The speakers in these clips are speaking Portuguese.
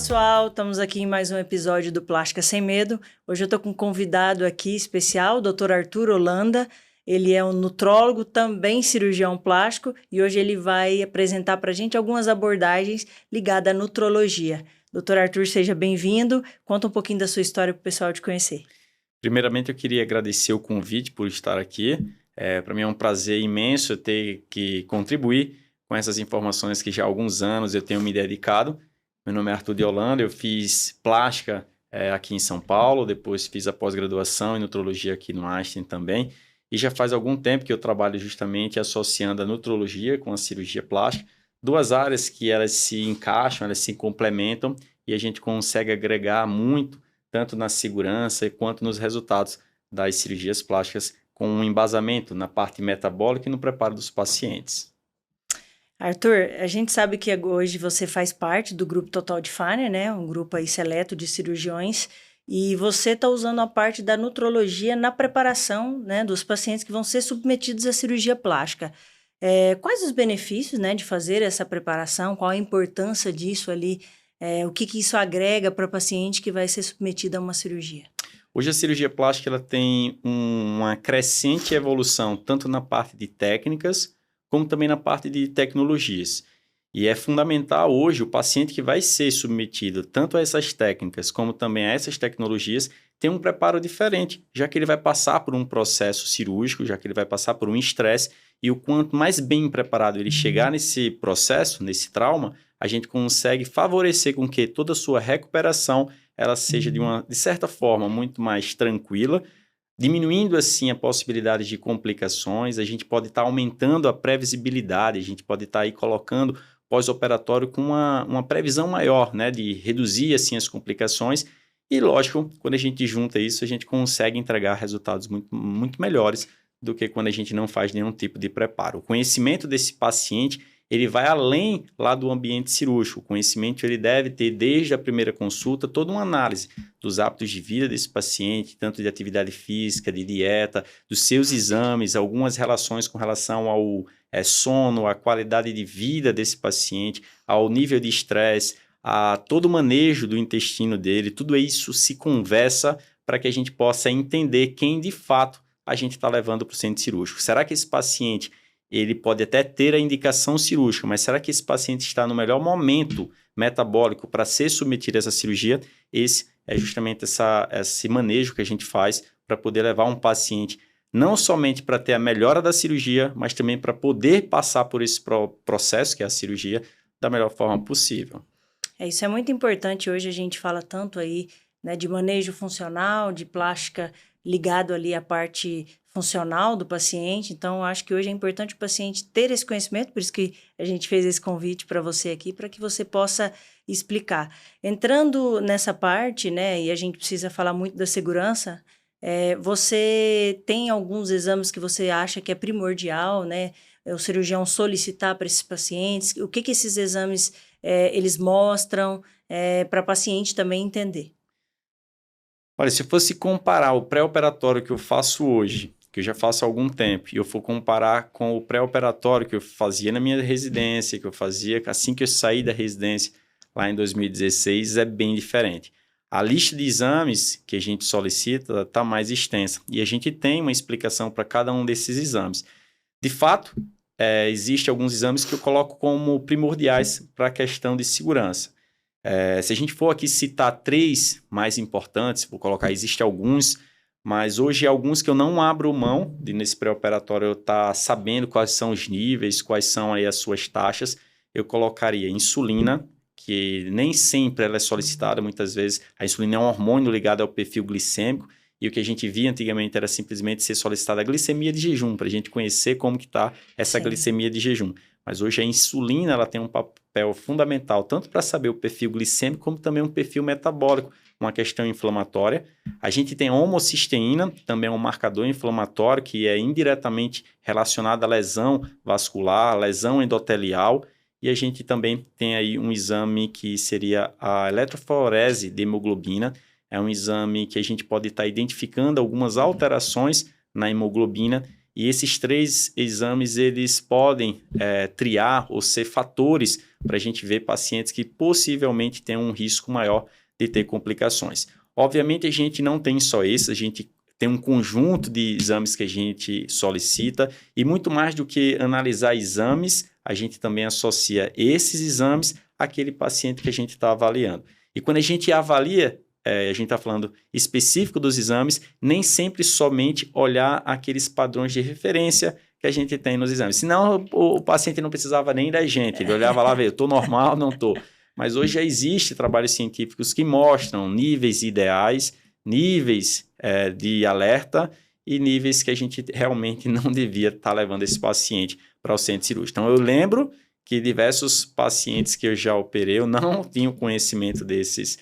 pessoal, estamos aqui em mais um episódio do Plástica Sem Medo. Hoje eu estou com um convidado aqui especial, o Dr. Arthur Holanda. Ele é um nutrólogo, também cirurgião plástico, e hoje ele vai apresentar para a gente algumas abordagens ligadas à nutrologia. Dr. Arthur, seja bem-vindo. Conta um pouquinho da sua história para o pessoal te conhecer. Primeiramente, eu queria agradecer o convite por estar aqui. Para mim é um prazer imenso ter que contribuir com essas informações que já há alguns anos eu tenho me dedicado. Meu nome é Arthur de Holanda, eu fiz plástica aqui em São Paulo, depois fiz a pós-graduação em nutrologia aqui no Einstein também, e já faz algum tempo que eu trabalho justamente associando a nutrologia com a cirurgia plástica, duas áreas que elas se encaixam, elas se complementam, e a gente consegue agregar muito, tanto na segurança quanto nos resultados das cirurgias plásticas, com um embasamento na parte metabólica e no preparo dos pacientes. Arthur, a gente sabe que hoje você faz parte do grupo Total Definer, né? Um grupo aí seleto de cirurgiões, e você está usando a parte da nutrologia na preparação, né, dos pacientes que vão ser submetidos à cirurgia plástica. Quais os benefícios, né, de fazer essa preparação? Qual a importância disso ali? O que isso agrega para o paciente que vai ser submetido a uma cirurgia? Hoje a cirurgia plástica ela tem uma crescente evolução, tanto na parte de técnicas, como também na parte de tecnologias. E é fundamental hoje o paciente que vai ser submetido tanto a essas técnicas como também a essas tecnologias ter um preparo diferente, já que ele vai passar por um processo cirúrgico, já que ele vai passar por um estresse, e o quanto mais bem preparado ele chegar nesse processo, nesse trauma, a gente consegue favorecer com que toda a sua recuperação ela seja de certa forma muito mais tranquila, diminuindo assim a possibilidade de complicações. A gente pode estar aumentando a previsibilidade, a gente pode estar aí colocando pós-operatório com uma previsão maior, né, de reduzir assim as complicações. E lógico, quando a gente junta isso, a gente consegue entregar resultados muito, muito melhores do que quando a gente não faz nenhum tipo de preparo. O conhecimento desse paciente ele vai além lá do ambiente cirúrgico. O conhecimento ele deve ter, desde a primeira consulta, toda uma análise dos hábitos de vida desse paciente, tanto de atividade física, de dieta, dos seus exames, algumas relações com relação ao sono, à qualidade de vida desse paciente, ao nível de estresse, a todo o manejo do intestino dele. Tudo isso se conversa para que a gente possa entender quem de fato a gente está levando para o centro cirúrgico. Será que esse paciente ele pode até ter a indicação cirúrgica, mas será que esse paciente está no melhor momento metabólico para ser submetido a essa cirurgia? Esse é justamente esse manejo que a gente faz para poder levar um paciente não somente para ter a melhora da cirurgia, mas também para poder passar por esse processo, que é a cirurgia, da melhor forma possível. Isso é muito importante. Hoje a gente fala tanto aí, né, de manejo funcional, de plástica ligado ali à parte funcional do paciente. Então, eu acho que hoje é importante o paciente ter esse conhecimento, por isso que a gente fez esse convite para você aqui, para que você possa explicar. Entrando nessa parte, né, e a gente precisa falar muito da segurança, você tem alguns exames que você acha que é primordial, né, o cirurgião solicitar para esses pacientes? O que esses exames eles mostram para o paciente também entender? Olha, se eu fosse comparar o pré-operatório que eu faço hoje, que eu já faço há algum tempo, e eu for comparar com o pré-operatório que eu fazia na minha residência, que eu fazia assim que eu saí da residência lá em 2016, é bem diferente. A lista de exames que a gente solicita está mais extensa e a gente tem uma explicação para cada um desses exames. De fato, existem alguns exames que eu coloco como primordiais para a questão de segurança. Se a gente for aqui citar três mais importantes, vou colocar, existem alguns, mas hoje alguns que eu não abro mão de nesse pré-operatório eu estar sabendo quais são os níveis, quais são aí as suas taxas. Eu colocaria insulina, que nem sempre ela é solicitada, muitas vezes a insulina é um hormônio ligado ao perfil glicêmico, e o que a gente via antigamente era simplesmente ser solicitada a glicemia de jejum, para a gente conhecer como que está essa glicemia de jejum. Mas hoje a insulina ela tem um papel fundamental, tanto para saber o perfil glicêmico, como também um perfil metabólico, uma questão inflamatória. A gente tem a homocisteína, também é um marcador inflamatório, que é indiretamente relacionado à lesão vascular, lesão endotelial. E a gente também tem aí um exame que seria a eletroforese de hemoglobina. É um exame que a gente pode estar identificando algumas alterações na hemoglobina, e esses três exames eles podem triar ou ser fatores para a gente ver pacientes que possivelmente têm um risco maior de ter complicações. Obviamente, a gente não tem só isso, a gente tem um conjunto de exames que a gente solicita e muito mais do que analisar exames, a gente também associa esses exames àquele paciente que a gente está avaliando. E quando a gente avalia, a gente está falando específico dos exames, nem sempre somente olhar aqueles padrões de referência que a gente tem nos exames. Senão, o paciente não precisava nem da gente, ele olhava lá, eu estou normal, não estou. Mas hoje já existe trabalhos científicos que mostram níveis ideais, níveis de alerta e níveis que a gente realmente não devia estar levando esse paciente para o centro cirúrgico. Então, eu lembro que diversos pacientes que eu já operei, eu não tinha conhecimento desses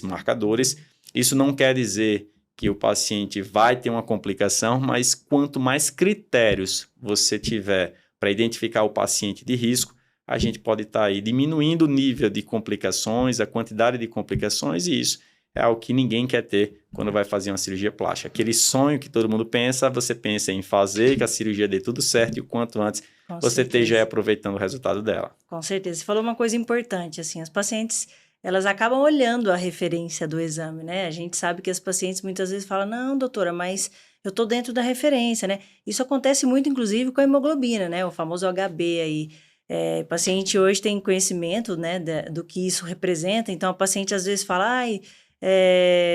marcadores. Isso não quer dizer que o paciente vai ter uma complicação, mas quanto mais critérios você tiver para identificar o paciente de risco, a gente pode estar aí diminuindo o nível de complicações, a quantidade de complicações, e isso é algo que ninguém quer ter quando vai fazer uma cirurgia plástica. Aquele sonho que todo mundo pensa, você pensa em fazer, que a cirurgia dê tudo certo e o quanto antes você esteja aproveitando o resultado dela. Com certeza. Você falou uma coisa importante, assim, as pacientes, elas acabam olhando a referência do exame, né? A gente sabe que as pacientes muitas vezes falam, não, doutora, mas eu tô dentro da referência, né? Isso acontece muito, inclusive, com a hemoglobina, né? O famoso HB aí. O paciente hoje tem conhecimento, né, do que isso representa, então a paciente às vezes fala, ai,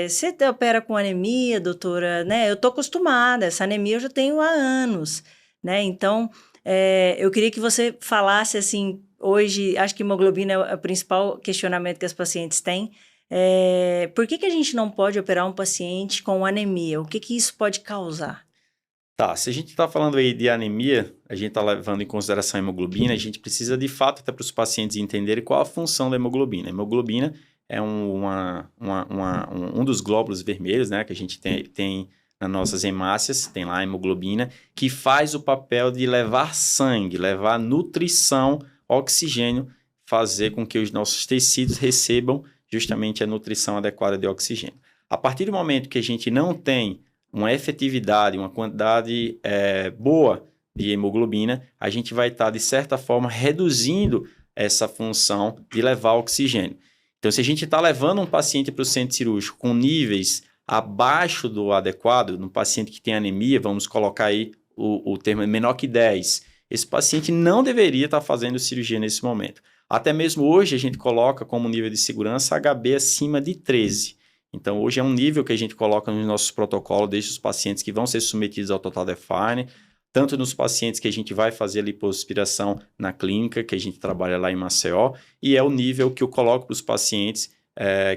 você opera com anemia, doutora, né? Eu tô acostumada, essa anemia eu já tenho há anos, né? Então, eu queria que você falasse, assim, hoje, acho que hemoglobina é o principal questionamento que as pacientes têm. Por que a gente não pode operar um paciente com anemia? O que isso pode causar? Tá, se a gente está falando aí de anemia, a gente está levando em consideração a hemoglobina, a gente precisa de fato até para os pacientes entenderem qual a função da hemoglobina. A hemoglobina é um dos glóbulos vermelhos, né, que a gente tem nas nossas hemácias, tem lá a hemoglobina, que faz o papel de levar sangue, levar nutrição, oxigênio, fazer com que os nossos tecidos recebam justamente a nutrição adequada de oxigênio. A partir do momento que a gente não tem uma efetividade, uma quantidade boa de hemoglobina, a gente vai estar, de certa forma, reduzindo essa função de levar oxigênio. Então, se a gente está levando um paciente para o centro cirúrgico com níveis abaixo do adequado, no paciente que tem anemia, vamos colocar aí o termo menor que 10, esse paciente não deveria estar fazendo cirurgia nesse momento. Até mesmo hoje, a gente coloca como nível de segurança HB acima de 13. Então, hoje é um nível que a gente coloca nos nossos protocolos, desde os pacientes que vão ser submetidos ao Total Define, tanto nos pacientes que a gente vai fazer a lipoaspiração na clínica, que a gente trabalha lá em Maceió, e é o nível que eu coloco para os pacientes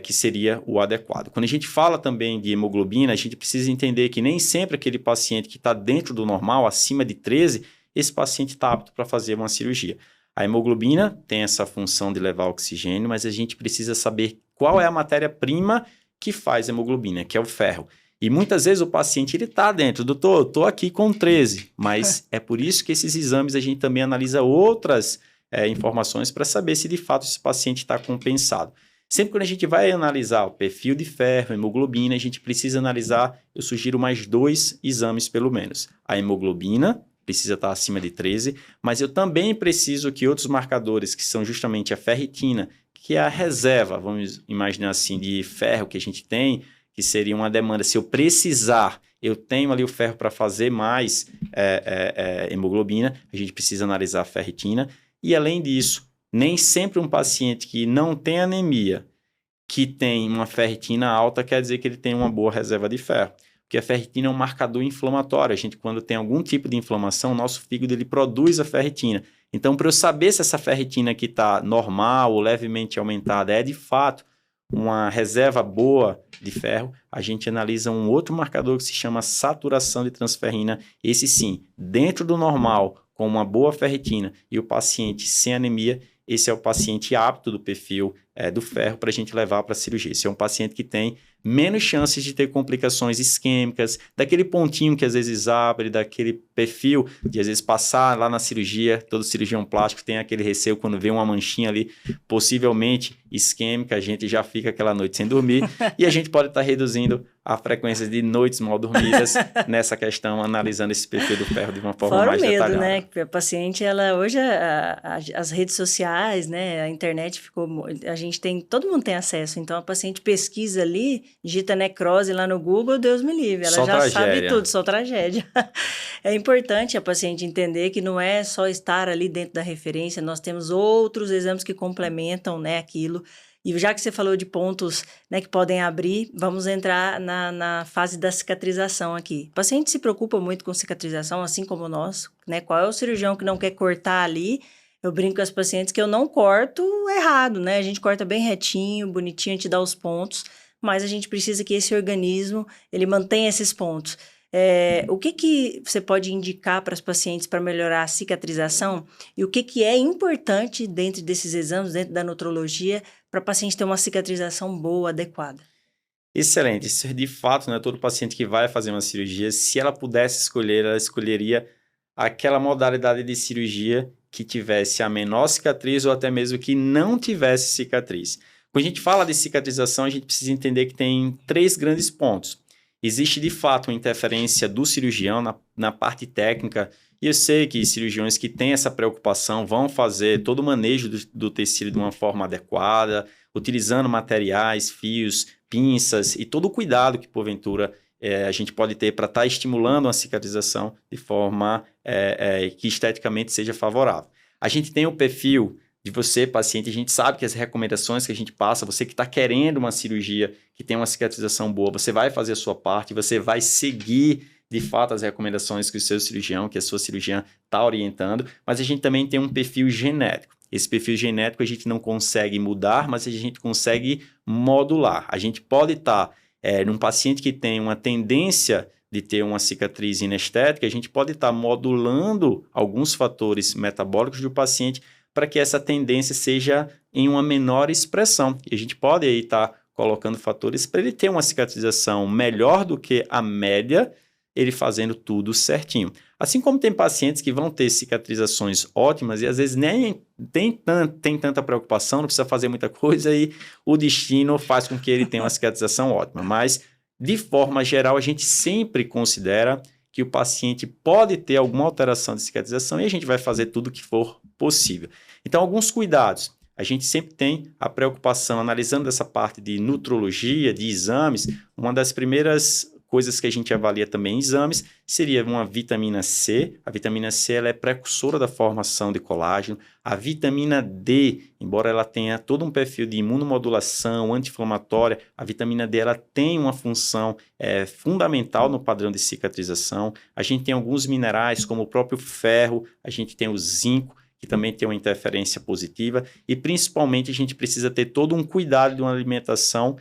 que seria o adequado. Quando a gente fala também de hemoglobina, a gente precisa entender que nem sempre aquele paciente que está dentro do normal, acima de 13, esse paciente está apto para fazer uma cirurgia. A hemoglobina tem essa função de levar oxigênio, mas a gente precisa saber qual é a matéria-prima que faz hemoglobina, que é o ferro. E muitas vezes o paciente está dentro, doutor, eu estou aqui com 13, mas é por isso que esses exames a gente também analisa outras informações para saber se de fato esse paciente está compensado. Sempre quando a gente vai analisar o perfil de ferro, hemoglobina, a gente precisa analisar, eu sugiro mais 2 exames pelo menos. A hemoglobina precisa estar acima de 13, mas eu também preciso que outros marcadores, que são justamente a ferritina, que é a reserva, vamos imaginar assim, de ferro que a gente tem, que seria uma demanda. Se eu precisar, eu tenho ali o ferro para fazer mais hemoglobina, a gente precisa analisar a ferritina. E além disso, nem sempre um paciente que não tem anemia, que tem uma ferritina alta, quer dizer que ele tem uma boa reserva de ferro. Porque a ferritina é um marcador inflamatório. A gente, quando tem algum tipo de inflamação, o nosso fígado ele produz a ferritina. Então, para eu saber se essa ferritina aqui está normal ou levemente aumentada é de fato uma reserva boa de ferro, a gente analisa um outro marcador que se chama saturação de transferrina. Esse sim, dentro do normal, com uma boa ferritina e o paciente sem anemia, esse é o paciente apto do perfil do ferro para a gente levar para a cirurgia. Esse é um paciente que tem menos chances de ter complicações isquêmicas, daquele pontinho que às vezes abre, daquele perfil de às vezes passar lá na cirurgia, todo cirurgião plástico tem aquele receio quando vê uma manchinha ali, possivelmente isquêmica, a gente já fica aquela noite sem dormir e a gente pode estar reduzindo a frequência de noites mal dormidas nessa questão, analisando esse perfil do ferro de uma forma Fora mais o medo, detalhada. né? Que a paciente, ela hoje, as redes sociais, né? A internet ficou... A gente tem... Todo mundo tem acesso. Então, a paciente pesquisa ali, digita necrose lá no Google, Deus me livre. Ela Só já tragédia. sabe tudo, só tragédia. É importante a paciente entender que não é só estar ali dentro da referência, nós temos outros exames que complementam, né, aquilo. E já que você falou de pontos, né, que podem abrir, vamos entrar na fase da cicatrização aqui. O paciente se preocupa muito com cicatrização, assim como nós, né? Qual é o cirurgião que não quer cortar ali? Eu brinco com as pacientes que eu não corto errado, né? A gente corta bem retinho, bonitinho, a gente dá os pontos, mas a gente precisa que esse organismo, ele mantenha esses pontos. O que você pode indicar para as pacientes para melhorar a cicatrização? E o que é importante dentro desses exames, dentro da nutrologia, para a paciente ter uma cicatrização boa, adequada? Excelente. Isso, de fato, não é todo paciente que vai fazer uma cirurgia. Se ela pudesse escolher, ela escolheria aquela modalidade de cirurgia que tivesse a menor cicatriz ou até mesmo que não tivesse cicatriz. Quando a gente fala de cicatrização, a gente precisa entender que tem 3 grandes pontos. Existe, de fato, uma interferência do cirurgião na parte técnica, e eu sei que cirurgiões que têm essa preocupação vão fazer todo o manejo do tecido de uma forma adequada, utilizando materiais, fios, pinças e todo o cuidado que, porventura, a gente pode ter para estar estimulando a cicatrização de forma que esteticamente seja favorável. A gente tem o perfil de você, paciente, a gente sabe que as recomendações que a gente passa, você que está querendo uma cirurgia que tem uma cicatrização boa, você vai fazer a sua parte, você vai seguir de fato as recomendações que o seu cirurgião, que a sua cirurgiã está orientando, mas a gente também tem um perfil genético. Esse perfil genético a gente não consegue mudar, mas a gente consegue modular. A gente pode estar num paciente que tem uma tendência de ter uma cicatriz inestética, a gente pode estar modulando alguns fatores metabólicos do paciente para que essa tendência seja em uma menor expressão. E a gente pode aí estar colocando fatores para ele ter uma cicatrização melhor do que a média, ele fazendo tudo certinho. Assim como tem pacientes que vão ter cicatrizações ótimas e às vezes nem tem tanta preocupação, não precisa fazer muita coisa e o destino faz com que ele tenha uma cicatrização ótima. Mas, de forma geral, a gente sempre considera que o paciente pode ter alguma alteração de cicatrização e a gente vai fazer tudo o que for possível. Então, alguns cuidados. A gente sempre tem a preocupação, analisando essa parte de nutrologia, de exames, uma das primeiras coisas que a gente avalia também em exames seria uma vitamina C. A vitamina C ela é precursora da formação de colágeno. A vitamina D, embora ela tenha todo um perfil de imunomodulação, anti-inflamatória, a vitamina D ela tem uma função fundamental no padrão de cicatrização. A gente tem alguns minerais, como o próprio ferro, a gente tem o zinco, que também tem uma interferência positiva, e principalmente a gente precisa ter todo um cuidado de uma alimentação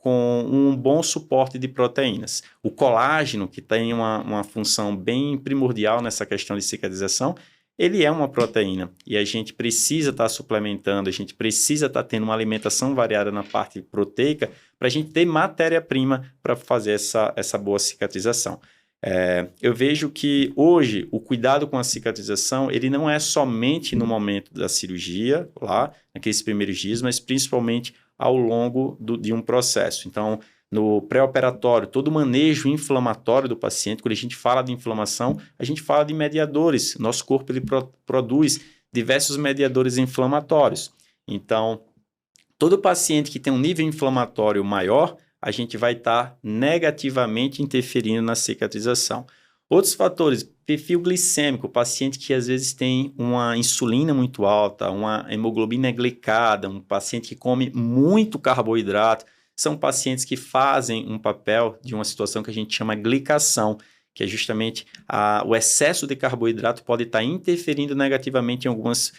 com um bom suporte de proteínas. O colágeno, que tem uma função bem primordial nessa questão de cicatrização, ele é uma proteína e a gente precisa estar suplementando, a gente precisa estar tendo uma alimentação variada na parte proteica para a gente ter matéria-prima para fazer essa boa cicatrização. Eu vejo que hoje o cuidado com a cicatrização ele não é somente no momento da cirurgia, lá naqueles primeiros dias, mas principalmente ao longo de um processo. Então, no pré-operatório, todo o manejo inflamatório do paciente, quando a gente fala de inflamação, a gente fala de mediadores. Nosso corpo ele produz diversos mediadores inflamatórios. Então, todo paciente que tem um nível inflamatório maior, a gente vai estar negativamente interferindo na cicatrização. Outros fatores, perfil glicêmico, o paciente que às vezes tem uma insulina muito alta, uma hemoglobina glicada, um paciente que come muito carboidrato, são pacientes que fazem um papel de uma situação que a gente chama glicação, que é justamente o excesso de carboidrato pode estar interferindo negativamente em algumas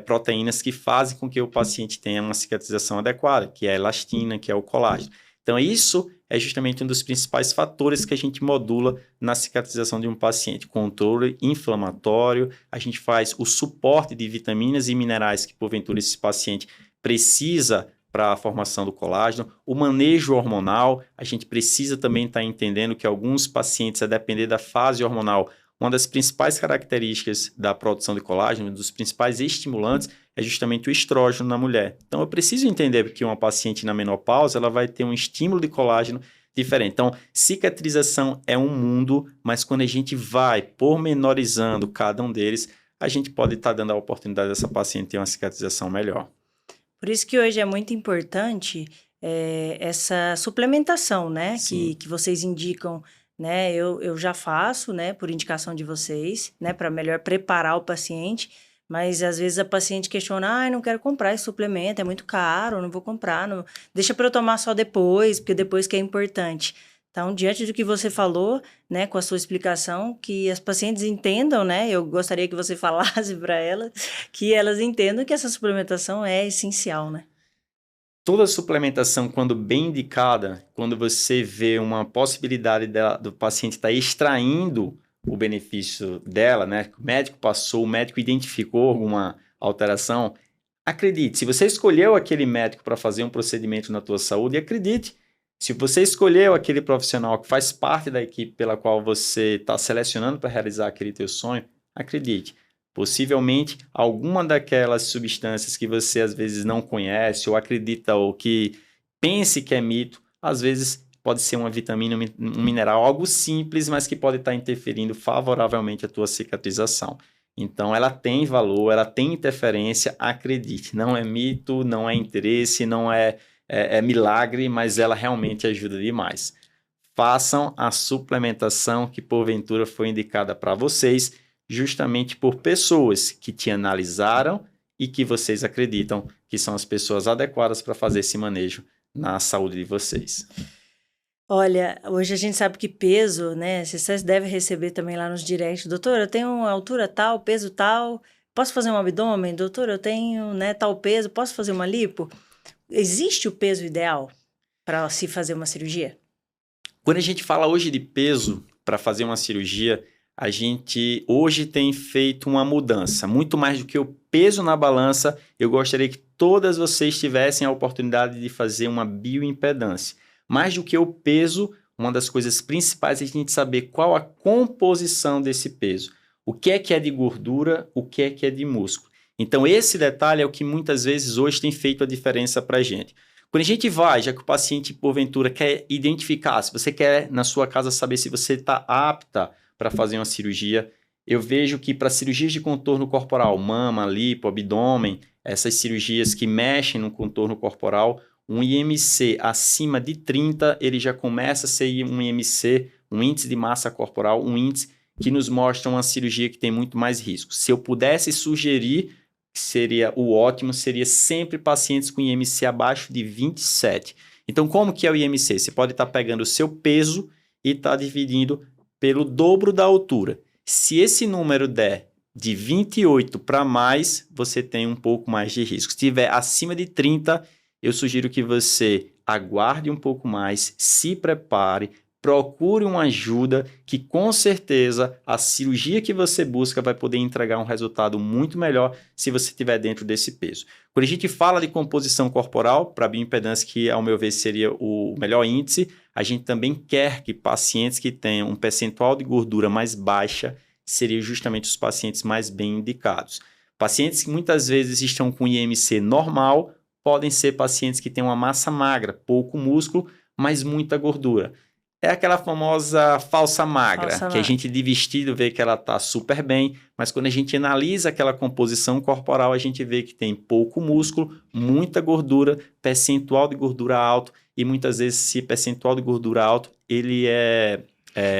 proteínas que fazem com que o paciente tenha uma cicatrização adequada, que é a elastina, que é o colágeno. Então, isso é justamente um dos principais fatores que a gente modula na cicatrização de um paciente. Controle inflamatório, a gente faz o suporte de vitaminas e minerais que, porventura, esse paciente precisa para a formação do colágeno. O manejo hormonal, a gente precisa também estar entendendo que alguns pacientes, a depender da fase hormonal, uma das principais características da produção de colágeno, um dos principais estimulantes, é justamente o estrógeno na mulher. Então, eu preciso entender que uma paciente na menopausa ela vai ter um estímulo de colágeno diferente. Então, cicatrização é um mundo, mas quando a gente vai pormenorizando cada um deles, a gente pode estar dando a oportunidade dessa paciente ter uma cicatrização melhor. Por isso que hoje é muito importante essa suplementação, né? Que vocês indicam, né? Eu já faço, né? Por indicação de vocês, né? Para melhor preparar o paciente. Mas às vezes a paciente questiona, não quero comprar esse suplemento, é muito caro, não vou comprar, não... deixa para eu tomar só depois, porque depois que é importante. Então, diante do que você falou, né, com a sua explicação, que as pacientes entendam, né, eu gostaria que você falasse para elas, que elas entendam que essa suplementação é essencial, né? Toda suplementação, quando bem indicada, quando você vê uma possibilidade do paciente estar extraindo o benefício dela, né? O médico passou, o médico identificou alguma alteração. Acredite, se você escolheu aquele médico para fazer um procedimento na tua saúde, acredite, se você escolheu aquele profissional que faz parte da equipe pela qual você está selecionando para realizar aquele teu sonho, acredite, possivelmente alguma daquelas substâncias que você às vezes não conhece ou acredita ou que pense que é mito, às vezes pode ser uma vitamina, um mineral, algo simples, mas que pode estar interferindo favoravelmente a tua cicatrização. Então, ela tem valor, ela tem interferência, acredite. Não é mito, não é interesse, não é milagre, mas ela realmente ajuda demais. Façam a suplementação que porventura foi indicada para vocês, justamente por pessoas que te analisaram e que vocês acreditam que são as pessoas adequadas para fazer esse manejo na saúde de vocês. Olha, hoje a gente sabe que peso, né? Vocês devem receber também lá nos directs. Doutor, eu tenho uma altura tal, peso tal, posso fazer um abdômen? Doutor, eu tenho, né, tal peso, posso fazer uma lipo? Existe o peso ideal para se fazer uma cirurgia? Quando a gente fala hoje de peso para fazer uma cirurgia, a gente hoje tem feito uma mudança. Muito mais do que o peso na balança, eu gostaria que todas vocês tivessem a oportunidade de fazer uma bioimpedância. Mais do que o peso, uma das coisas principais é a gente saber qual a composição desse peso. O que é de gordura, o que é de músculo. Então, esse detalhe é o que muitas vezes hoje tem feito a diferença para a gente. Quando a gente vai, já que o paciente, porventura, quer identificar, se você quer na sua casa saber se você está apta para fazer uma cirurgia, eu vejo que para cirurgias de contorno corporal, mama, lipo, abdômen, essas cirurgias que mexem no contorno corporal, um IMC acima de 30, ele já começa a ser um IMC, um índice de massa corporal, um índice que nos mostra uma cirurgia que tem muito mais risco. Se eu pudesse sugerir, que seria o ótimo, seria sempre pacientes com IMC abaixo de 27. Então, como que é o IMC? Você pode estar pegando o seu peso e estar dividindo pelo dobro da altura. Se esse número der de 28 para mais, você tem um pouco mais de risco. Se tiver acima de 30, eu sugiro que você aguarde um pouco mais, se prepare, procure uma ajuda que com certeza a cirurgia que você busca vai poder entregar um resultado muito melhor se você estiver dentro desse peso. Quando a gente fala de composição corporal, para a bioimpedância, que ao meu ver seria o melhor índice, a gente também quer que pacientes que tenham um percentual de gordura mais baixa seriam justamente os pacientes mais bem indicados. Pacientes que muitas vezes estão com IMC normal, podem ser pacientes que têm uma massa magra, pouco músculo, mas muita gordura. É aquela famosa falsa magra, que a gente de vestido vê que ela está super bem, mas quando a gente analisa aquela composição corporal, a gente vê que tem pouco músculo, muita gordura, percentual de gordura alto, e muitas vezes esse percentual de gordura alto,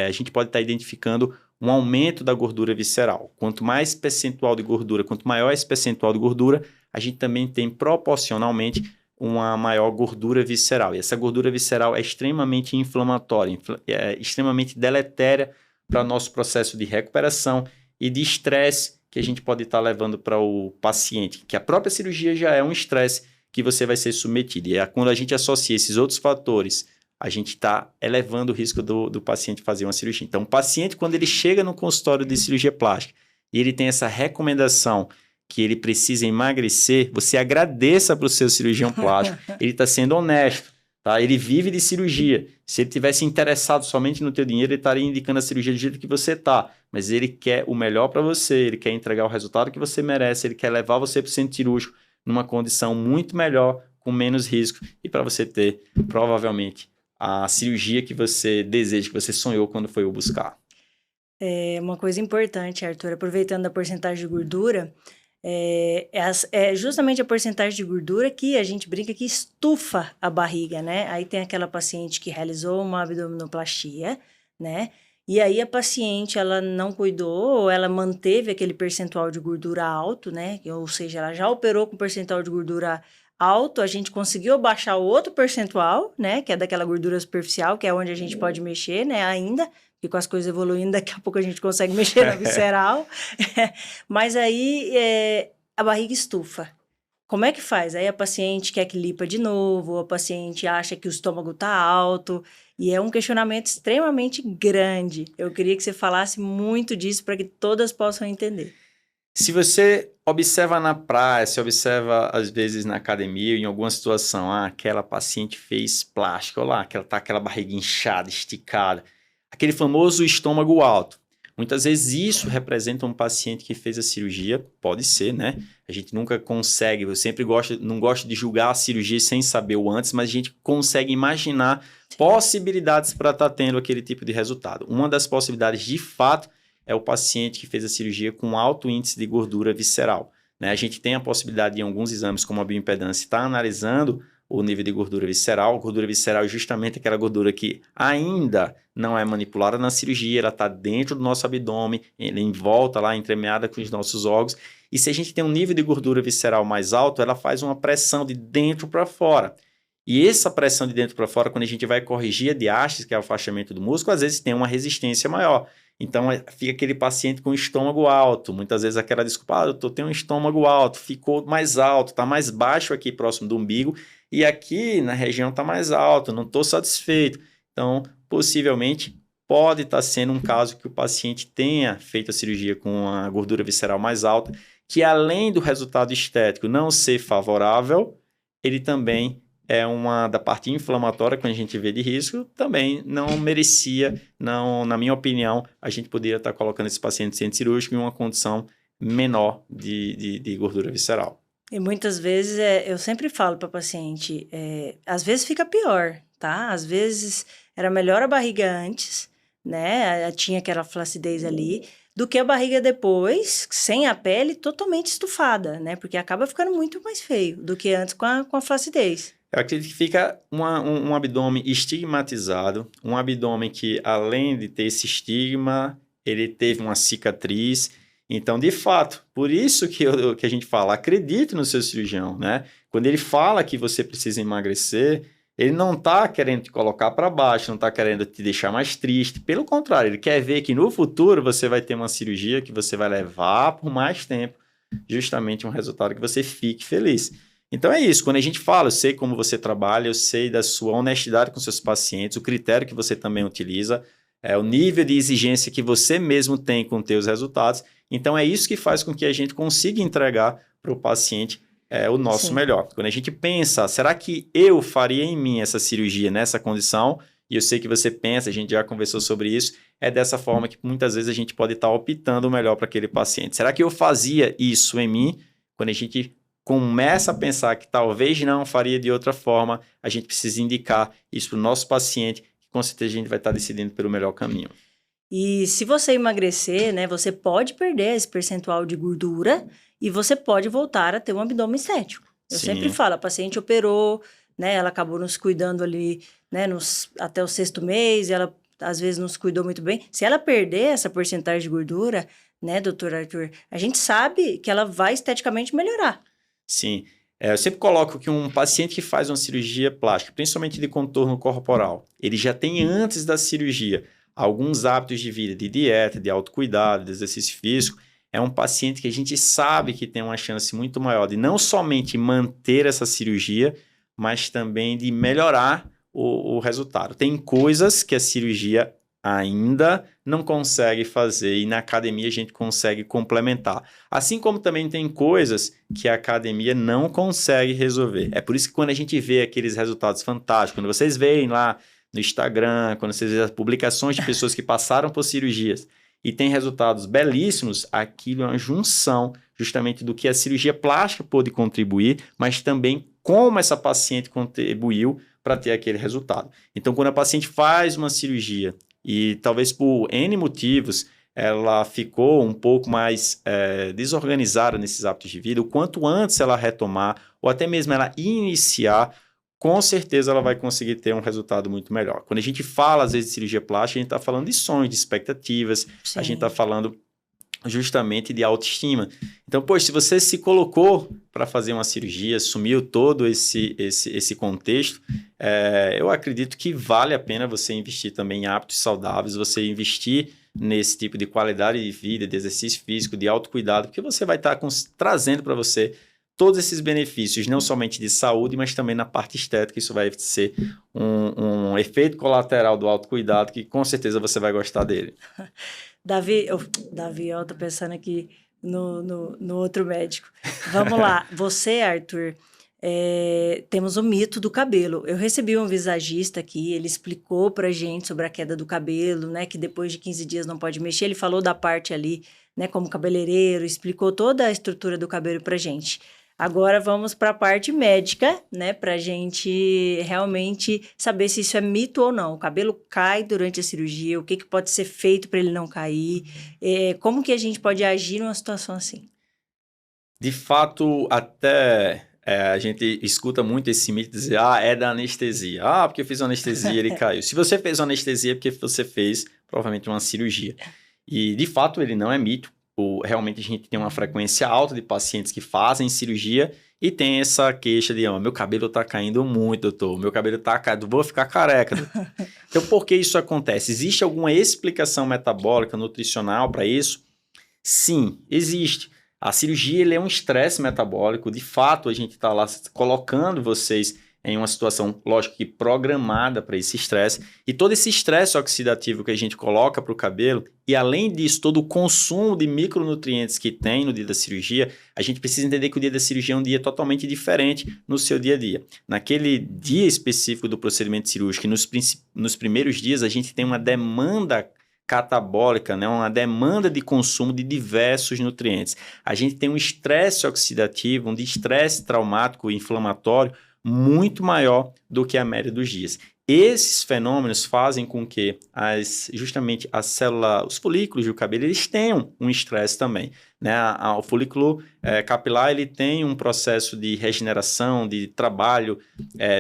a gente pode estar identificando um aumento da gordura visceral. Quanto mais percentual de gordura, quanto maior esse percentual de gordura, a gente também tem proporcionalmente uma maior gordura visceral. E essa gordura visceral é extremamente inflamatória, é extremamente deletéria para o nosso processo de recuperação e de estresse que a gente pode estar levando para o paciente, que a própria cirurgia já é um estresse que você vai ser submetido. E quando a gente associa esses outros fatores, a gente está elevando o risco do paciente fazer uma cirurgia. Então, o paciente, quando ele chega no consultório de cirurgia plástica e ele tem essa recomendação que ele precisa emagrecer, você agradeça para o seu cirurgião plástico. Ele está sendo honesto, tá? Ele vive de cirurgia. Se ele tivesse interessado somente no teu dinheiro, ele estaria indicando a cirurgia do jeito que você está. Mas ele quer o melhor para você, ele quer entregar o resultado que você merece, ele quer levar você para o centro cirúrgico numa condição muito melhor, com menos risco, e para você ter, provavelmente, a cirurgia que você deseja, que você sonhou quando foi o buscar? É uma coisa importante, Arthur, aproveitando a porcentagem de gordura, é justamente a porcentagem de gordura que a gente brinca que estufa a barriga, né? Aí tem aquela paciente que realizou uma abdominoplastia, né? E aí a paciente, ela não cuidou, ou ela manteve aquele percentual de gordura alto, né? Ou seja, ela já operou com percentual de gordura alto, a gente conseguiu baixar o outro percentual, né? Que é daquela gordura superficial, que é onde a gente pode mexer, né? Ainda, porque com as coisas evoluindo, daqui a pouco a gente consegue mexer na visceral. Mas aí a barriga estufa. Como é que faz? Aí a paciente quer que lipa de novo, a paciente acha que o estômago está alto, e é um questionamento extremamente grande. Eu queria que você falasse muito disso para que todas possam entender. Se você observa na praia, se observa às vezes na academia, em alguma situação, aquela paciente fez plástica, olha lá, que ela tá aquela barriga inchada, esticada, aquele famoso estômago alto. Muitas vezes isso representa um paciente que fez a cirurgia, pode ser, né? A gente nunca consegue, eu sempre não gosto de julgar a cirurgia sem saber o antes, mas a gente consegue imaginar possibilidades para estar tendo aquele tipo de resultado. Uma das possibilidades, de fato, é o paciente que fez a cirurgia com alto índice de gordura visceral, né? A gente tem a possibilidade em alguns exames, como a bioimpedância, estar analisando o nível de gordura visceral. Gordura visceral é justamente aquela gordura que ainda não é manipulada na cirurgia, ela está dentro do nosso abdômen, ela em volta lá, entremeada com os nossos órgãos. E se a gente tem um nível de gordura visceral mais alto, ela faz uma pressão de dentro para fora. E essa pressão de dentro para fora, quando a gente vai corrigir a diástase, que é o afastamento do músculo, às vezes tem uma resistência maior. Então, fica aquele paciente com estômago alto. Muitas vezes aquela desculpa, doutor, tenho um estômago alto, ficou mais alto, está mais baixo aqui próximo do umbigo, e aqui na região está mais alto, não estou satisfeito. Então, possivelmente, pode estar sendo um caso que o paciente tenha feito a cirurgia com a gordura visceral mais alta, que além do resultado estético não ser favorável, ele também é uma da parte inflamatória que a gente vê de risco, também não merecia, não, na minha opinião, a gente poderia estar colocando esse paciente centro cirúrgico em uma condição menor de gordura visceral. E muitas vezes, eu sempre falo para paciente, às vezes fica pior, tá? Às vezes era melhor a barriga antes, né? Tinha aquela flacidez ali, do que a barriga depois, sem a pele, totalmente estufada, né? Porque acaba ficando muito mais feio do que antes com a flacidez. Eu acredito que fica um abdômen estigmatizado, um abdômen que, além de ter esse estigma, ele teve uma cicatriz. Então, de fato, por isso que a gente fala, acredite no seu cirurgião, né? Quando ele fala que você precisa emagrecer, ele não está querendo te colocar para baixo, não está querendo te deixar mais triste. Pelo contrário, ele quer ver que no futuro você vai ter uma cirurgia que você vai levar por mais tempo, justamente um resultado que você fique feliz. Então é isso, quando a gente fala, eu sei como você trabalha, eu sei da sua honestidade com seus pacientes, o critério que você também utiliza, o nível de exigência que você mesmo tem com os seus resultados. Então é isso que faz com que a gente consiga entregar para o paciente o nosso melhor. Quando a gente pensa, será que eu faria em mim essa cirurgia nessa condição? E eu sei que você pensa, a gente já conversou sobre isso, é dessa forma que muitas vezes a gente pode estar optando o melhor para aquele paciente. Será que eu fazia isso em mim? Quando a gente começa a pensar que talvez não faria de outra forma, a gente precisa indicar isso para o nosso paciente, que com certeza a gente vai estar decidindo pelo melhor caminho. E se você emagrecer, né, você pode perder esse percentual de gordura e você pode voltar a ter um abdômen estético. Eu sempre falo, a paciente operou, né, ela acabou nos cuidando ali, né, até o 6º mês, ela às vezes nos cuidou muito bem. Se ela perder essa porcentagem de gordura, né, doutor Arthur, a gente sabe que ela vai esteticamente melhorar. Sim, eu sempre coloco que um paciente que faz uma cirurgia plástica, principalmente de contorno corporal, ele já tem antes da cirurgia alguns hábitos de vida, de dieta, de autocuidado, de exercício físico. É um paciente que a gente sabe que tem uma chance muito maior de não somente manter essa cirurgia, mas também de melhorar o resultado. Tem coisas que a cirurgia ainda não consegue fazer e na academia a gente consegue complementar. Assim como também tem coisas que a academia não consegue resolver. É por isso que quando a gente vê aqueles resultados fantásticos, quando vocês veem lá no Instagram, quando vocês veem as publicações de pessoas que passaram por cirurgias e têm resultados belíssimos, aquilo é uma junção justamente do que a cirurgia plástica pôde contribuir, mas também como essa paciente contribuiu para ter aquele resultado. Então, quando a paciente faz uma cirurgia e talvez por N motivos ela ficou um pouco mais desorganizada nesses hábitos de vida, o quanto antes ela retomar ou até mesmo ela iniciar, com certeza ela vai conseguir ter um resultado muito melhor. Quando a gente fala, às vezes, de cirurgia plástica, a gente está falando de sonhos, de expectativas, Sim. a gente está falando justamente de autoestima. Então, poxa, se você se colocou para fazer uma cirurgia, assumiu todo esse contexto, eu acredito que vale a pena você investir também em hábitos saudáveis, você investir nesse tipo de qualidade de vida, de exercício físico, de autocuidado, porque você vai estar trazendo para você todos esses benefícios, não somente de saúde, mas também na parte estética. Isso vai ser um efeito colateral do autocuidado que com certeza você vai gostar dele. Davi, eu tô pensando aqui no outro médico. Vamos lá, você, Arthur, temos o mito do cabelo. Eu recebi um visagista aqui, ele explicou pra gente sobre a queda do cabelo, né, que depois de 15 dias não pode mexer. Ele falou da parte ali, né, como cabeleireiro, explicou toda a estrutura do cabelo pra gente. Agora vamos para a parte médica, né, para a gente realmente saber se isso é mito ou não. O cabelo cai durante a cirurgia, o que pode ser feito para ele não cair, como que a gente pode agir numa situação assim? De fato, até a gente escuta muito esse mito de dizer, é da anestesia. Porque eu fiz uma anestesia e ele caiu. Se você fez uma anestesia é porque você fez provavelmente uma cirurgia. E de fato ele não é mito. Realmente a gente tem uma frequência alta de pacientes que fazem cirurgia e tem essa queixa de, meu cabelo tá caindo muito, doutor, meu cabelo tá caindo, vou ficar careca, doutor. Então, por que isso acontece? Existe alguma explicação metabólica, nutricional para isso? Sim, existe. A cirurgia ele é um estresse metabólico, de fato a gente está lá colocando vocês em uma situação, lógico que programada para esse estresse, e todo esse estresse oxidativo que a gente coloca para o cabelo, e além disso, todo o consumo de micronutrientes que tem no dia da cirurgia, a gente precisa entender que o dia da cirurgia é um dia totalmente diferente no seu dia a dia. Naquele dia específico do procedimento cirúrgico, nos primeiros dias, a gente tem uma demanda catabólica, né? Uma demanda de consumo de diversos nutrientes. A gente tem um estresse oxidativo, um estresse traumático e inflamatório muito maior do que a média dos dias. Esses fenômenos fazem com que justamente a célula, os folículos do cabelo, eles tenham um estresse também, né? O folículo capilar ele tem um processo de regeneração, de trabalho,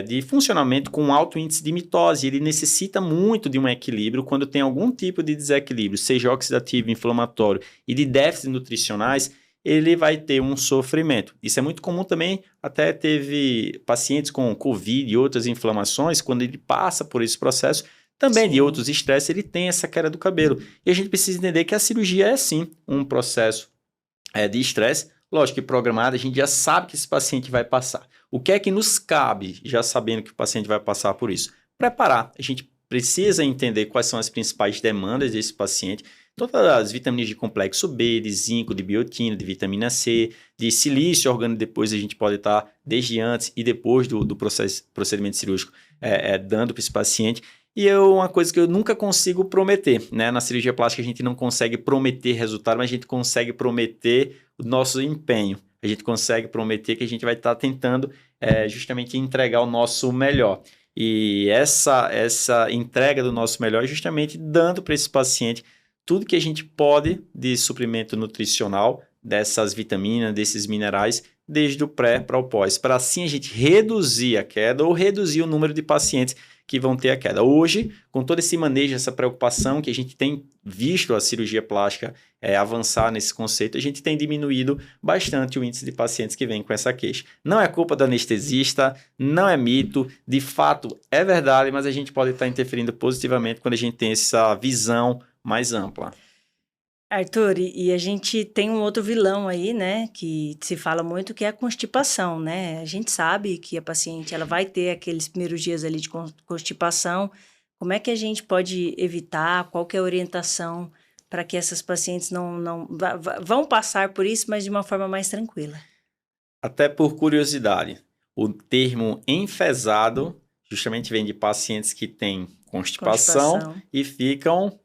de funcionamento com alto índice de mitose. Ele necessita muito de um equilíbrio quando tem algum tipo de desequilíbrio, seja oxidativo, inflamatório e de déficits nutricionais, ele vai ter um sofrimento. Isso é muito comum também, até teve pacientes com Covid e outras inflamações, quando ele passa por esse processo, também de outros estresses, ele tem essa queda do cabelo. E a gente precisa entender que a cirurgia é sim um processo de estresse, lógico que programado, a gente já sabe que esse paciente vai passar. O que é que nos cabe, já sabendo que o paciente vai passar por isso? Preparar. A gente precisa entender quais são as principais demandas desse paciente, todas as vitaminas de complexo B, de zinco, de biotina, de vitamina C, de silício orgânico, depois a gente pode estar desde antes e depois do procedimento cirúrgico dando para esse paciente. E uma coisa que eu nunca consigo prometer, né? Na cirurgia plástica a gente não consegue prometer resultado, mas a gente consegue prometer o nosso empenho. A gente consegue prometer que a gente vai estar tentando justamente entregar o nosso melhor. E essa entrega do nosso melhor é justamente dando para esse paciente tudo que a gente pode de suprimento nutricional, dessas vitaminas, desses minerais, desde o pré para o pós, para assim a gente reduzir a queda ou reduzir o número de pacientes que vão ter a queda. Hoje, com todo esse manejo, essa preocupação que a gente tem visto a cirurgia plástica avançar nesse conceito, a gente tem diminuído bastante o índice de pacientes que vêm com essa queixa. Não é culpa do anestesista, não é mito, de fato é verdade, mas a gente pode estar interferindo positivamente quando a gente tem essa visão mais ampla. Arthur, e a gente tem um outro vilão aí, né, que se fala muito, que é a constipação, né? A gente sabe que a paciente ela vai ter aqueles primeiros dias ali de constipação. Como é que a gente pode evitar? Qual que é a orientação para que essas pacientes não vão passar por isso, mas de uma forma mais tranquila? Até por curiosidade, o termo enfesado justamente vem de pacientes que têm constipação. E ficam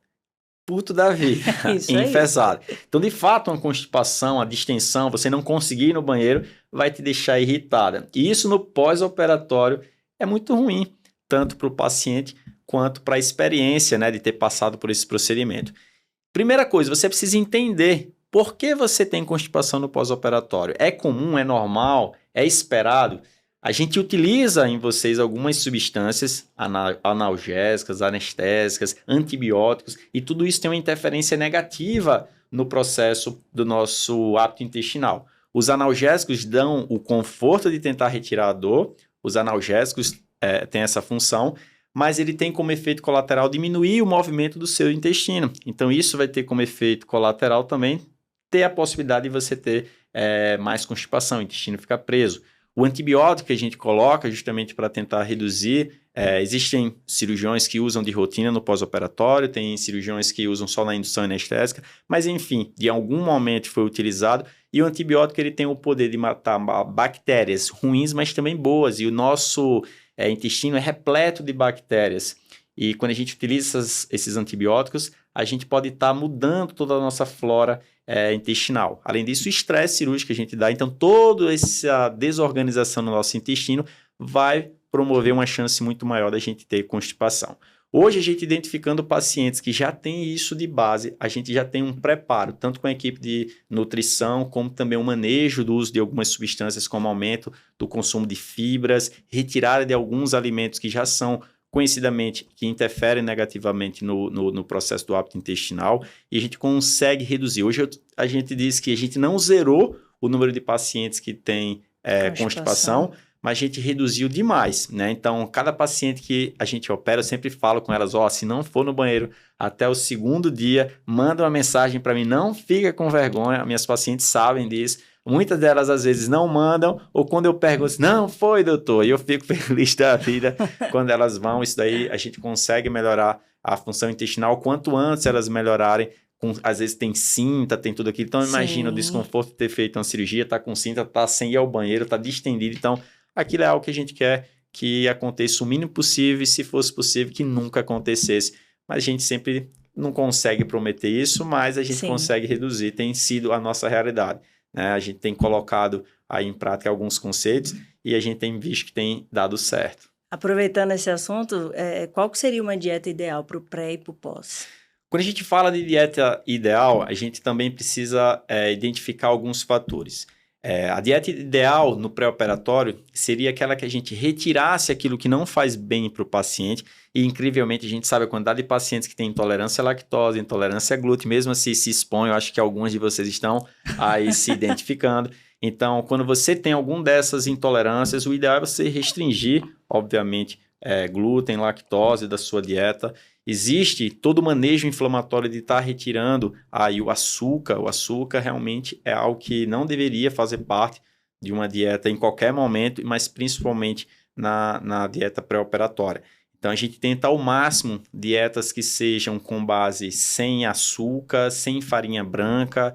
puto da vida, enfesado. Então, de fato, uma constipação, a distensão, você não conseguir ir no banheiro, vai te deixar irritada. E isso no pós-operatório é muito ruim. tanto para o paciente quanto para a experiência, né, de ter passado por esse procedimento. Primeira coisa, você precisa entender por que você tem constipação no pós-operatório. É comum, é normal, é esperado? A gente utiliza em vocês algumas substâncias analgésicas, anestésicas, antibióticos, e tudo isso tem uma interferência negativa no processo do nosso hábito intestinal. Os analgésicos dão o conforto de tentar retirar a dor, os analgésicos têm essa função, mas ele tem como efeito colateral diminuir o movimento do seu intestino. Então, isso vai ter como efeito colateral também ter a possibilidade de você ter mais constipação, o intestino ficar preso. O antibiótico que a gente coloca justamente para tentar reduzir, existem cirurgiões que usam de rotina no pós-operatório, tem cirurgiões que usam só na indução anestésica, mas enfim, de algum momento foi utilizado, e o antibiótico ele tem o poder de matar bactérias ruins, mas também boas, e o nosso intestino é repleto de bactérias. E quando a gente utiliza esses antibióticos, a gente pode estar mudando toda a nossa flora intestinal. Além disso, o estresse cirúrgico que a gente dá, então toda essa desorganização no nosso intestino vai promover uma chance muito maior da gente ter constipação. Hoje, a gente identificando pacientes que já têm isso de base, a gente já tem um preparo, tanto com a equipe de nutrição, como também o manejo do uso de algumas substâncias, como aumento do consumo de fibras, retirada de alguns alimentos que já são conhecidamente que interferem negativamente no processo do hábito intestinal, e a gente consegue reduzir. Hoje a gente diz que a gente não zerou o número de pacientes que têm constipação, mas a gente reduziu demais, né? Então, cada paciente que a gente opera, eu sempre falo com elas, se não for no banheiro até o segundo dia, manda uma mensagem para mim, não fica com vergonha, minhas pacientes sabem disso. Muitas delas, às vezes, não mandam, ou quando eu pergunto, não foi, doutor, e eu fico feliz da vida quando elas vão. Isso daí, a gente consegue melhorar a função intestinal. Quanto antes elas melhorarem, às vezes tem cinta, tem tudo aquilo. Então, imagina o desconforto de ter feito uma cirurgia, tá com cinta, tá sem ir ao banheiro, tá distendido. Então, aquilo é algo que a gente quer que aconteça o mínimo possível, e se fosse possível, que nunca acontecesse. Mas a gente sempre não consegue prometer isso, mas a gente consegue reduzir. Tem sido a nossa realidade. A gente tem colocado aí em prática alguns conceitos e a gente tem visto que tem dado certo. Aproveitando esse assunto, qual que seria uma dieta ideal para o pré e para o pós? Quando a gente fala de dieta ideal, a gente também precisa identificar alguns fatores. A dieta ideal no pré-operatório seria aquela que a gente retirasse aquilo que não faz bem para o paciente, e incrivelmente a gente sabe a quantidade de pacientes que têm intolerância à lactose, intolerância a glúten, mesmo assim se expõem. Eu acho que algumas de vocês estão aí se identificando. Então, quando você tem alguma dessas intolerâncias, o ideal é você restringir, obviamente, glúten, lactose da sua dieta. Existe todo o manejo inflamatório de estar retirando aí o açúcar. O açúcar realmente é algo que não deveria fazer parte de uma dieta em qualquer momento, mas principalmente na dieta pré-operatória. Então, a gente tenta ao máximo dietas que sejam com base sem açúcar, sem farinha branca,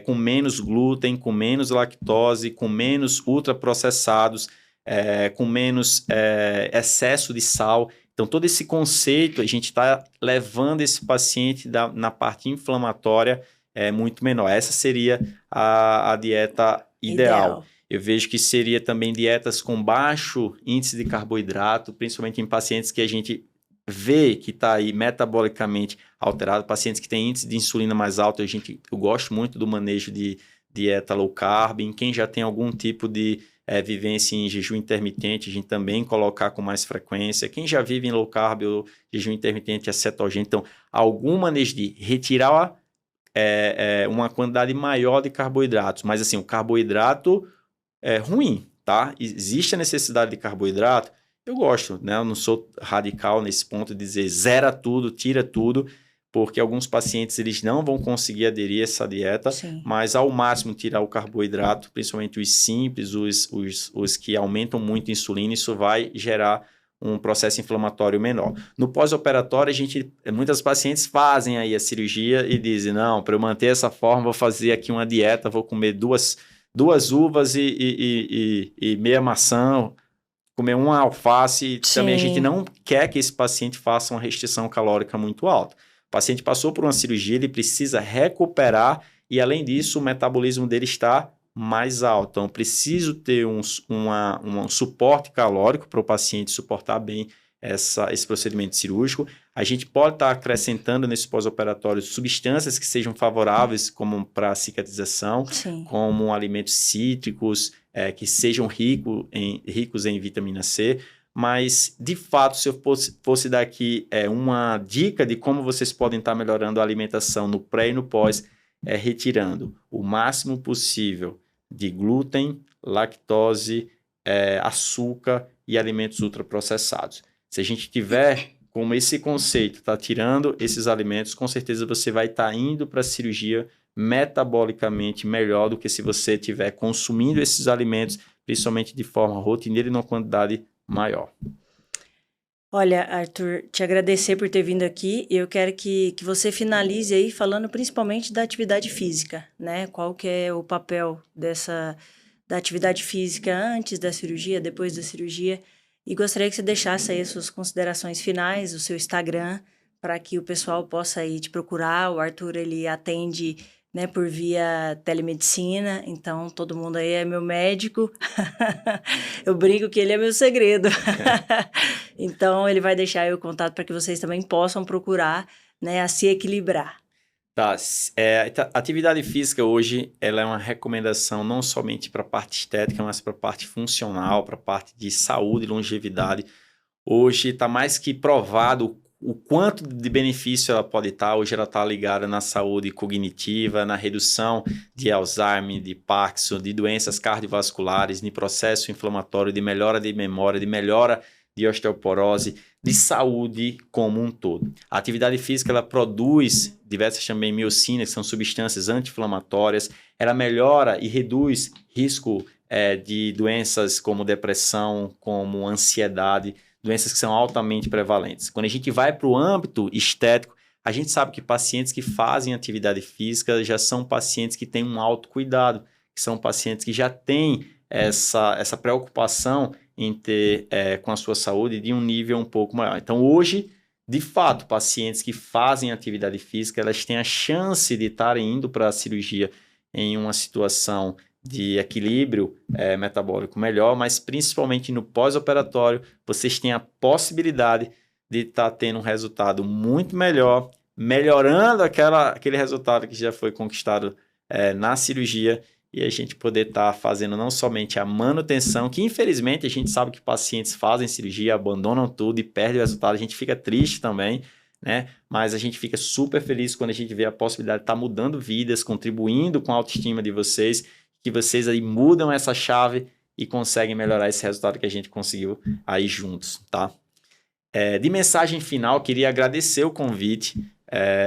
com menos glúten, com menos lactose, com menos ultraprocessados, com menos excesso de sal. Então, todo esse conceito, a gente está levando esse paciente na parte inflamatória muito menor. Essa seria a dieta ideal. Eu vejo que seria também dietas com baixo índice de carboidrato, principalmente em pacientes que a gente vê que está aí metabolicamente alterado, pacientes que têm índice de insulina mais alto. Eu gosto muito do manejo de dieta low carb. Em quem já tem algum tipo de vivência em jejum intermitente, a gente também colocar com mais frequência. Quem já vive em low carb ou jejum intermitente é cetogênico, então algum manejo de retirar uma quantidade maior de carboidratos, mas assim, o carboidrato é ruim, tá? Existe a necessidade de carboidrato, eu gosto, né? Eu não sou radical nesse ponto de dizer zera tudo, tira tudo, porque alguns pacientes eles não vão conseguir aderir a essa dieta, mas ao máximo tirar o carboidrato, principalmente os simples, os que aumentam muito a insulina, isso vai gerar um processo inflamatório menor. No pós-operatório, muitas pacientes fazem aí a cirurgia e dizem, não, para eu manter essa forma, vou fazer aqui uma dieta, vou comer duas uvas e meia maçã, comer uma alface. Também a gente não quer que esse paciente faça uma restrição calórica muito alta. O paciente passou por uma cirurgia, ele precisa recuperar e, além disso, o metabolismo dele está mais alto. Então, preciso ter um suporte calórico para o paciente suportar bem esse procedimento cirúrgico. A gente pode estar acrescentando nesse pós-operatório substâncias que sejam favoráveis como para a cicatrização, Sim. como alimentos cítricos, que sejam ricos em vitamina C. Mas, de fato, se eu fosse dar aqui uma dica de como vocês podem estar melhorando a alimentação no pré e no pós, retirando o máximo possível de glúten, lactose, açúcar e alimentos ultraprocessados. Se a gente tiver como esse conceito, tá tirando esses alimentos, com certeza você vai estar indo para a cirurgia metabolicamente melhor do que se você estiver consumindo esses alimentos, principalmente de forma rotineira e numa quantidade maior. Olha, Arthur, te agradecer por ter vindo aqui. Eu quero que você finalize aí falando principalmente da atividade física, né? Qual que é o papel da atividade física antes da cirurgia, depois da cirurgia. E gostaria que você deixasse aí as suas considerações finais, o seu Instagram, para que o pessoal possa aí te procurar. O Arthur, ele atende, né, por via telemedicina, então todo mundo aí é meu médico. Eu brinco que ele é meu segredo. Então, ele vai deixar aí o contato para que vocês também possam procurar, né, a se equilibrar. Tá, atividade física hoje, ela é uma recomendação não somente para a parte estética, mas para a parte funcional, para a parte de saúde e longevidade. Hoje está mais que provado o quanto de benefício ela pode estar. Hoje ela está ligada na saúde cognitiva, na redução de Alzheimer, de Parkinson, de doenças cardiovasculares, de processo inflamatório, de melhora de memória, de melhora de osteoporose, de saúde como um todo. A atividade física ela produz diversas também miocinas, que são substâncias anti-inflamatórias, ela melhora e reduz risco de doenças como depressão, como ansiedade, doenças que são altamente prevalentes. Quando a gente vai para o âmbito estético, a gente sabe que pacientes que fazem atividade física já são pacientes que têm um autocuidado, que são pacientes que já têm essa preocupação em ter com a sua saúde de um nível um pouco maior. Então, hoje, de fato, pacientes que fazem atividade física, elas têm a chance de estarem indo para a cirurgia em uma situação de equilíbrio metabólico melhor, mas principalmente no pós-operatório, vocês têm a possibilidade de estar tendo um resultado muito melhor, melhorando aquele resultado que já foi conquistado na cirurgia, e a gente poder estar fazendo não somente a manutenção, que infelizmente a gente sabe que pacientes fazem cirurgia, abandonam tudo e perdem o resultado, a gente fica triste também, né? Mas a gente fica super feliz quando a gente vê a possibilidade de estar mudando vidas, contribuindo com a autoestima de vocês, que vocês aí mudam essa chave e conseguem melhorar esse resultado que a gente conseguiu aí juntos, tá? De mensagem final, queria agradecer o convite.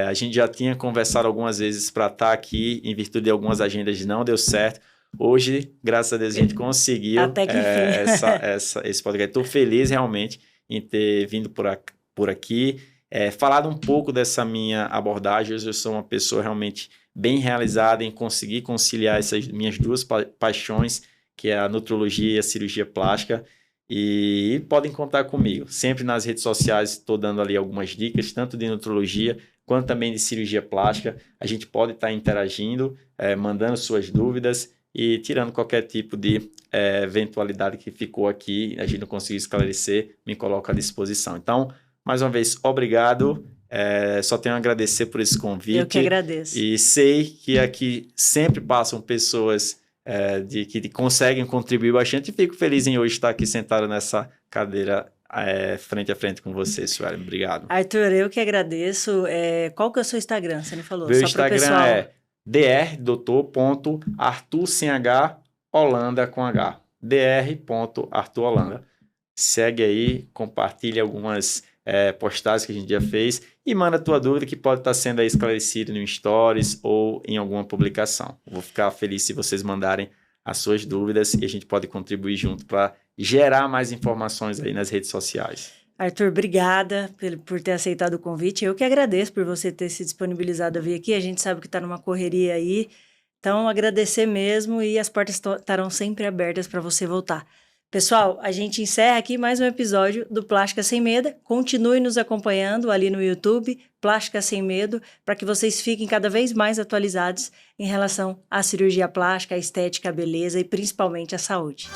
A gente já tinha conversado algumas vezes para estar aqui, em virtude de algumas agendas não deu certo. Hoje, graças a Deus, a gente conseguiu Até que enfim. esse podcast. Estou feliz realmente em ter vindo por aqui, falado um pouco dessa minha abordagem. Hoje eu sou uma pessoa realmente bem realizada em conseguir conciliar essas minhas duas paixões, que é a nutrologia e a cirurgia plástica. E podem contar comigo. Sempre nas redes sociais estou dando ali algumas dicas, tanto de nutrologia quanto também de cirurgia plástica. A gente pode estar interagindo, mandando suas dúvidas e tirando qualquer tipo de eventualidade que ficou aqui, a gente não conseguiu esclarecer, me coloco à disposição. Então, mais uma vez, obrigado. Só tenho a agradecer por esse convite. Eu que agradeço. E sei que aqui sempre passam pessoas que conseguem contribuir bastante, e fico feliz em hoje estar aqui sentado nessa cadeira frente a frente com você, Suelen. Obrigado. Arthur, eu que agradeço. Qual que é o seu Instagram? Você me falou. Meu só Instagram pessoal... é dr.arthur sem H, Holanda com H. dr.arthurholanda. Segue aí, compartilha algumas postagens que a gente já fez e manda a tua dúvida que pode estar sendo aí esclarecida no Stories ou em alguma publicação. Vou ficar feliz se vocês mandarem as suas dúvidas e a gente pode contribuir junto para gerar mais informações aí nas redes sociais. Arthur, obrigada por ter aceitado o convite. Eu que agradeço por você ter se disponibilizado a vir aqui. A gente sabe que está numa correria aí. Então, agradecer mesmo e as portas estarão sempre abertas para você voltar. Pessoal, a gente encerra aqui mais um episódio do Plástica Sem Medo. Continue nos acompanhando ali no YouTube, Plástica Sem Medo, para que vocês fiquem cada vez mais atualizados em relação à cirurgia plástica, à estética, à beleza e principalmente à saúde.